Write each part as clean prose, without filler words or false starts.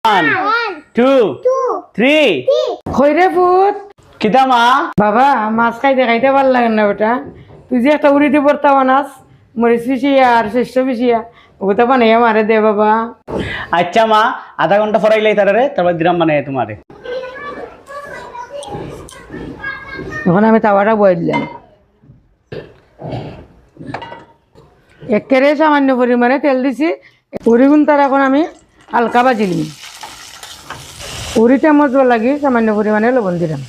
1 2 3 খৈরে পুত কিতা মা বাবা মাছ খাইতে খাইতে ভাল লাগে না বেটা তুই যে একটা উড়িতে পড়তা বানাস মরিচ পিছিয়া আর শস্য পিছিয়া ওটা বানাইয়া মারে দে বাবা। আচ্ছা মা আধা ঘন্টা ফরাইলাই তারে তারপর দিলাম মানে তোমারে। এখন আমি তাওয়াটা বয়ে দিলাম একেবারে সামান্য পরিমাণে তেল দিছি উড়িগুন তার এখন আমি হালকা বাজিলি উড়িটা মজবা লাগি সামান্য পরিমাণে লবণ দিলাম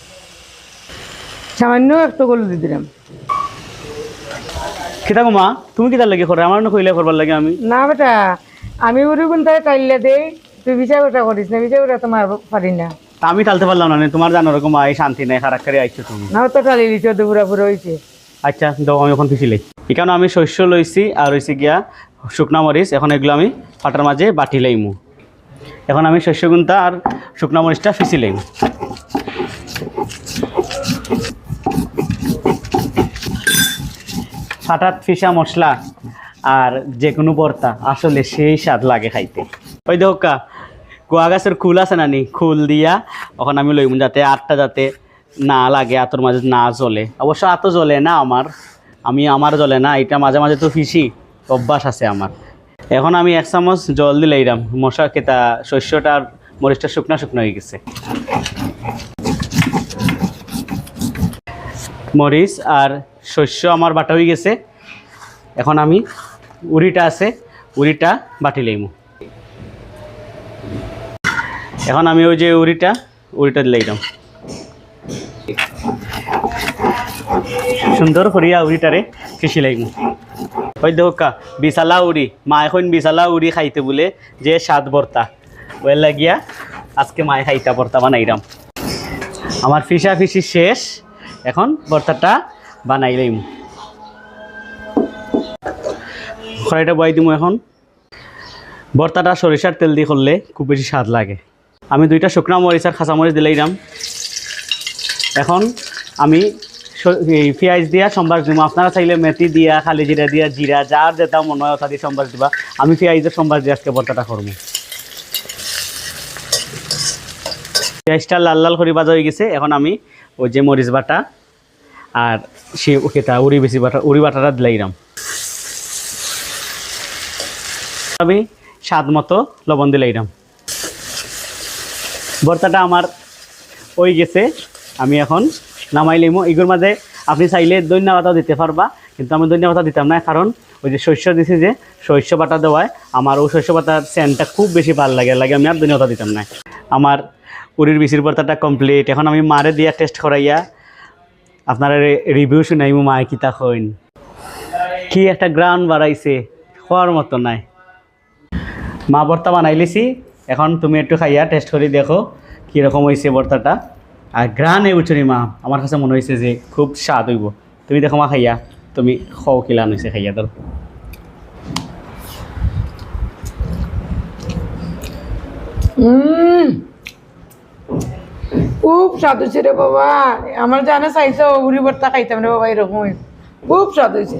সামান্য একটু গলু দিয়ে দিলাম। কিতা গো মা তুমি কিতা লাগে করে আমার না কইলে করবার লাগে আমি না বেটা আমি উড়িগুন তারে টাইলে দেই তুই বিচার ওটা করিস না বিচার ওটা তোমার পারি না তা আমি টালতে পারলাম না তোমার জানো রকম এই শান্তি নাই খারাপ করে আইছো তুমি না তো টালি দিচ্ছ দুপুরা পুরো হয়েছে। আচ্ছা দাও আমি এখন পিছিলাই এখানে আমি শস্য লইছি আর হইছে গিয়া শুকনা মরিচ এখন এগুলো আমি পাটার মাঝে বাটি লাইমু। এখন আমি শস্য গুনতা আর শুকনা মরিচটা ফিসি লাইমু। ফাটাত ফিসা মশলা আর যে কোনো ভর্তা আসলে সেই স্বাদ লাগে খাইতে। ওই দেখা গোয়া গাছের খুল আছে নানি খুল দিয়া এখন আমি লইমু যাতে আটটা যাতে না লাগে আতর মাঝে না জ্বলে। অবশ্য আতো জ্বলে না আমার জ্বলে না এটা মাঝে মাঝে তো ফিসি অভ্যাস আছে আমার। এখন আমি 1 চামচ জল দিলে এইরাম মশা কেতা শস্যটা আর মরিচটা শুকনা শুকনো হয়ে গেছে। মরিচ আর শস্য আমার বাটা হয়ে গেছে। এখন আমি উড়িটা আছে উড়িটা বাটি লইমু। এখন আমি ওই যে উড়িটা দিলাম সুন্দর করিয়া উড়িটারে ফিসি লাইমু। ওই দেখা বিশালা উড়ি মা এখন বিশালা উড়ি খাইতে বলে যে স্বাদ ভর্তা ওই লাগিয়া আজকে মায়ে খাইতা ভর্তা বানাইলাম। আমার ফিসা ফিসি শেষ এখন ভর্তাটা বানাই লাইমু। কড়াইটা বয়াই দিমু। এখন ভর্তাটা সরিষার তেল দিয়ে করলে খুব বেশি স্বাদ লাগে। আমি 2টা শুকনা মরিচ আর খাঁচা মরিচ দিলাম। এখন আমি এই পেঁয়াজ দিয়া সম্বাস দিব। আপনারা চাইলে মেথি দিয়া খালি জিরা দিয়া জিরা যার যেটা মনে হয় ওটা দিয়ে সম্বাস দিবা। আমি পেঁয়াজের সম্বাস দিয়ে আজকে ভর্তাটা করবো। পেঁয়াজটা লাল লাল করে ভাজা হয়ে গেছে। এখন আমি ওই যে মরিচ বাটা আর সে ওকেটা উড়ি বাটাটা দিলাম। আমি স্বাদ মতো লবণ দিলাম। ভর্তাটা আমার হয়ে গেছে। আমি এখন নামাই লিমো। এগুলোর মাঝে আপনি চাইলে ধনিয়া পাতাও দিতে পারবা কিন্তু আমি ধনিয়া পাতা দিতাম না কারণ ওই যে শস্য দিছি যে শস্য বাটা দেওয়ায় আমার ওই শস্য পাতার সেন্টটা খুব বেশি ভালো লাগে আমি আর ধনিয়া পাতা দিতাম না। আমার উড়ির বিচির ভর্তাটা কমপ্লিট। এখন আমি মারে দিয়া টেস্ট করাইয়া আপনারা রিভিউ শুনাইমু মায়ে কিতা কইন। কি একটা গ্রান বাড়াইছে খাওয়ার মতো নাই। মা ভর্তা বানাইলিছি এখন তুমি একটু খাইয়া টেস্ট করে দেখো কীরকম হয়েছে ভর্তাটা। আর গ্রানে উঠুনি মা আমার কাছে মনে হয়েছে যে খুব স্বাদ হইব। তুমি দেখো মা খাইয়া তুমি খাও কিলান হয়েছে খাইয়া তোর। খুব স্বাদ হয়েছে রে বাবা আমার জানে চাইছো উড়ি ভর্তা খাইতাম রে বাবা এরকম খুব স্বাদ হয়েছে।